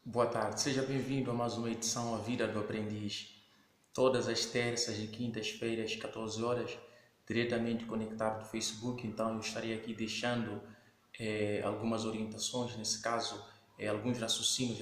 Boa tarde, seja bem-vindo a mais uma edição A Vida do Aprendiz. Todas as terças e quintas-feiras, 14 horas, diretamente conectado do Facebook. Então, eu estarei aqui deixando algumas orientações, nesse caso, alguns raciocínios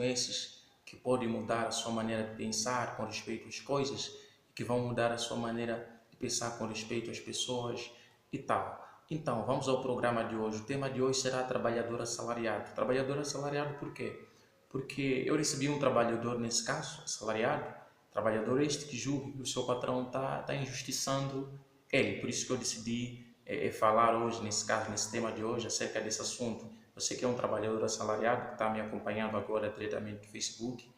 esses que podem mudar a sua maneira de pensar com respeito às coisas, que vão mudar a sua maneira de pensar com respeito às pessoas e tal. Então, vamos ao programa de hoje. O tema de hoje será trabalhador assalariado. Trabalhador assalariado por quê? Porque eu recebi um trabalhador, nesse caso, assalariado, trabalhador este que julga que o seu patrão está injustiçando ele. Por isso que eu decidi falar hoje, nesse caso, nesse tema de hoje, acerca desse assunto. Você que é um trabalhador assalariado, que está me acompanhando agora diretamente no Facebook,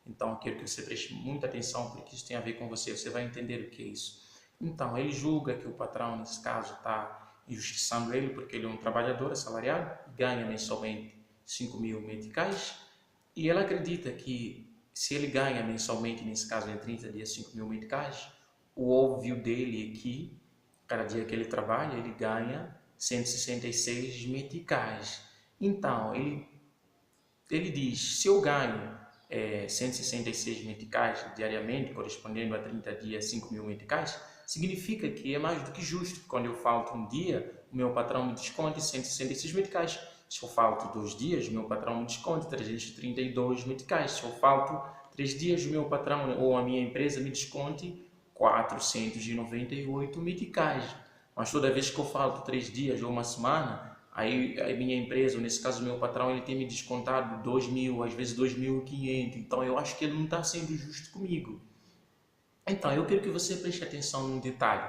então quero que você preste muita atenção, porque isso tem a ver com você, você vai entender o que é isso. Então, ele julga que o patrão, nesse caso, está injustiçando ele, porque ele é um trabalhador assalariado, ganha mensalmente 5.000 meticais, e ela acredita que se ele ganha mensalmente, nesse caso em 30 dias, 5.000 meticais, o óbvio dele é que cada dia que ele trabalha, ele ganha 166 meticais. Então, ele diz, se eu ganho 166 meticais diariamente, correspondendo a 30 dias, 5.000 meticais, significa que é mais do que justo que quando eu falto um dia, o meu patrão me desconte 166 meticais. Se eu falto 2 dias, o meu patrão me desconte 332 meticais. Se eu falto 3 dias, o meu patrão ou a minha empresa me desconte 498 meticais. Mas toda vez que eu falto 3 dias ou uma semana, aí a minha empresa, ou nesse caso o meu patrão, ele tem me descontado 2.000, às vezes 2.500. Então eu acho que ele não está sendo justo comigo. Então eu quero que você preste atenção num detalhe.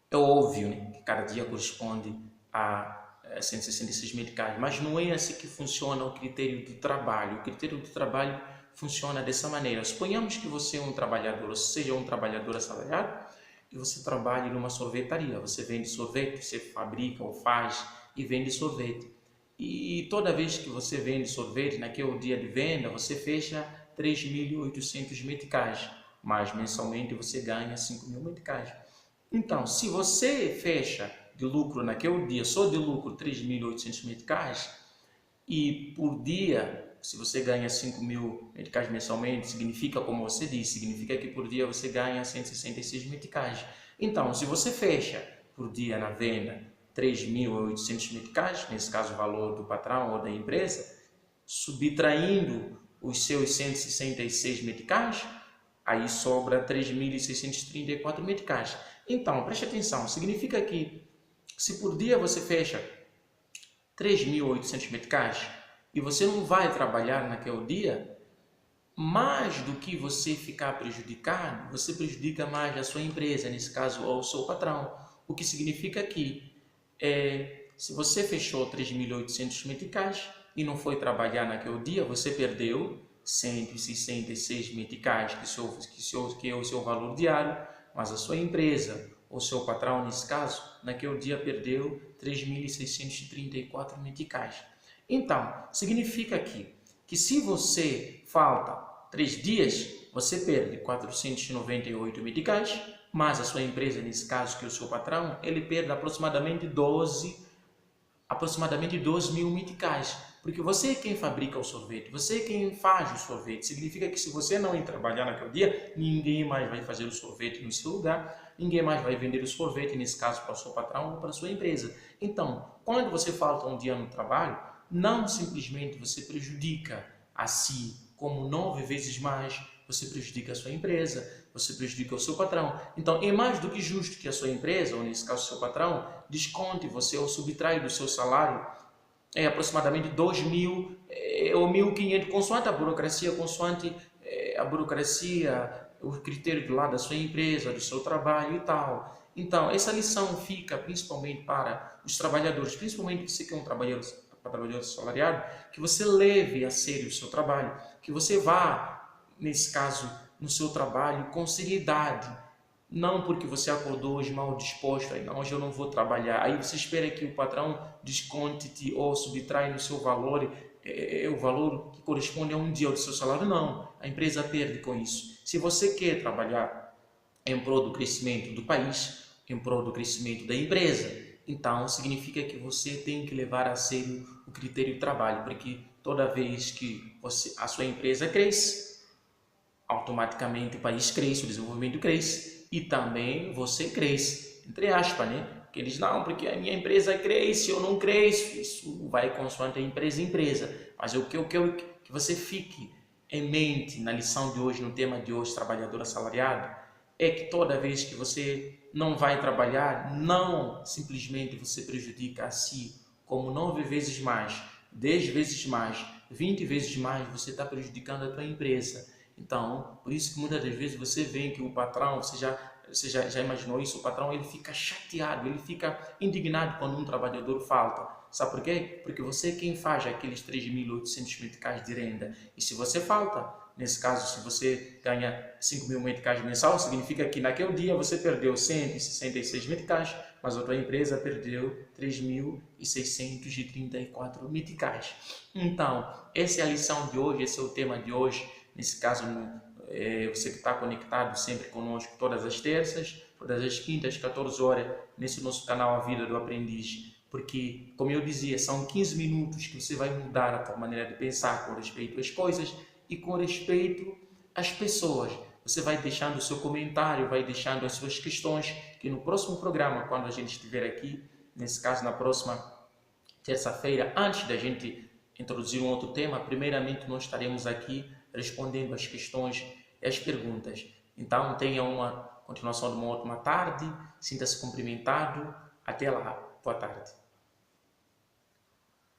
É óbvio, né, que cada dia corresponde a 166 meticais, mas não é assim que funciona o critério do trabalho. O critério do trabalho funciona dessa maneira. Suponhamos que você é um trabalhador, ou seja, um trabalhador assalariado, e você trabalha numa sorvetaria. Você vende sorvete, você fabrica ou faz e vende sorvete. E toda vez que você vende sorvete, naquele dia de venda, você fecha 3.800 meticais, mas mensalmente você ganha 5.000 meticais. Então, se você fecha de lucro naquele dia, só de lucro 3.800 meticais, e por dia, se você ganha 5.000 meticais mensalmente, significa, como você disse, significa que por dia você ganha 166 meticais. Então, se você fecha por dia na venda 3.800 meticais, nesse caso o valor do patrão ou da empresa, subtraindo os seus 166 meticais, aí sobra 3.634 meticais. Então, preste atenção, significa que se por dia você fecha 3.800 meticais e você não vai trabalhar naquele dia, mais do que você ficar prejudicado, você prejudica mais a sua empresa, nesse caso, ou o seu patrão. O que significa que se você fechou 3.800 meticais e não foi trabalhar naquele dia, você perdeu 166 meticais, que é o seu valor diário, mas a sua empresa, ou seu patrão, nesse caso, naquele dia perdeu 3.634 meticais. Então, significa que se você falta 3 dias, você perde 498 meticais, mas a sua empresa, nesse caso, que é o seu patrão, ele perde aproximadamente 12.000 meticais. Porque você é quem fabrica o sorvete, você é quem faz o sorvete. Significa que se você não ir trabalhar naquele dia, ninguém mais vai fazer o sorvete no seu lugar, ninguém mais vai vender o sorvete, nesse caso, para o seu patrão ou para a sua empresa. Então, quando você falta um dia no trabalho, não simplesmente você prejudica a si, como 9 vezes mais, você prejudica a sua empresa, você prejudica o seu patrão. Então, é mais do que justo que a sua empresa, ou nesse caso o seu patrão, desconte você ou subtrai do seu salário aproximadamente 2.000 ou 1.500, consoante a burocracia, o critério do lado da sua empresa, do seu trabalho e tal. Então, essa lição fica principalmente para os trabalhadores, principalmente você que é um trabalhador assalariado, que você leve a sério o seu trabalho, que você vá, nesse caso, no seu trabalho com seriedade, não porque você acordou hoje mal disposto, aí não, hoje eu não vou trabalhar. Aí você espera que o patrão desconte-te ou subtrai no seu valor, o valor que corresponde a um dia do seu salário. Não, a empresa perde com isso. Se você quer trabalhar em prol do crescimento do país, em prol do crescimento da empresa, então significa que você tem que levar a sério o critério de trabalho, porque toda vez que a sua empresa cresce, automaticamente o país cresce, o desenvolvimento cresce e também você cresce, entre aspas, né? Porque eles não, porque a minha empresa cresce, eu não cresço, isso vai consoante a empresa, mas eu quero que você fique em mente na lição de hoje, no tema de hoje, trabalhador assalariado, é que toda vez que você não vai trabalhar, não simplesmente você prejudica a si, como 9 vezes mais, 10 vezes mais, 20 vezes mais, você está prejudicando a tua empresa. Então, por isso que muitas das vezes você vê que o patrão, você já imaginou isso? O patrão ele fica chateado, ele fica indignado quando um trabalhador falta. Sabe por quê? Porque você é quem faz aqueles 3.800 meticais de renda. E se você falta, nesse caso, se você ganha 5.000 meticais mensal, significa que naquele dia você perdeu 166 meticais, mas a tua empresa perdeu 3.634 meticais. Então, essa é a lição de hoje, esse é o tema de hoje. Nesse caso, você que está conectado sempre conosco todas as terças, todas as quintas, 14 horas, nesse nosso canal A Vida do Aprendiz. Porque, como eu dizia, são 15 minutos que você vai mudar a tua maneira de pensar com respeito às coisas e com respeito às pessoas. Você vai deixando o seu comentário, vai deixando as suas questões, que no próximo programa, quando a gente estiver aqui, nesse caso na próxima terça-feira, antes da gente introduzir um outro tema, primeiramente nós estaremos aqui respondendo as questões e as perguntas. Então tenha uma continuação de uma ótima tarde, sinta-se cumprimentado, até lá, boa tarde.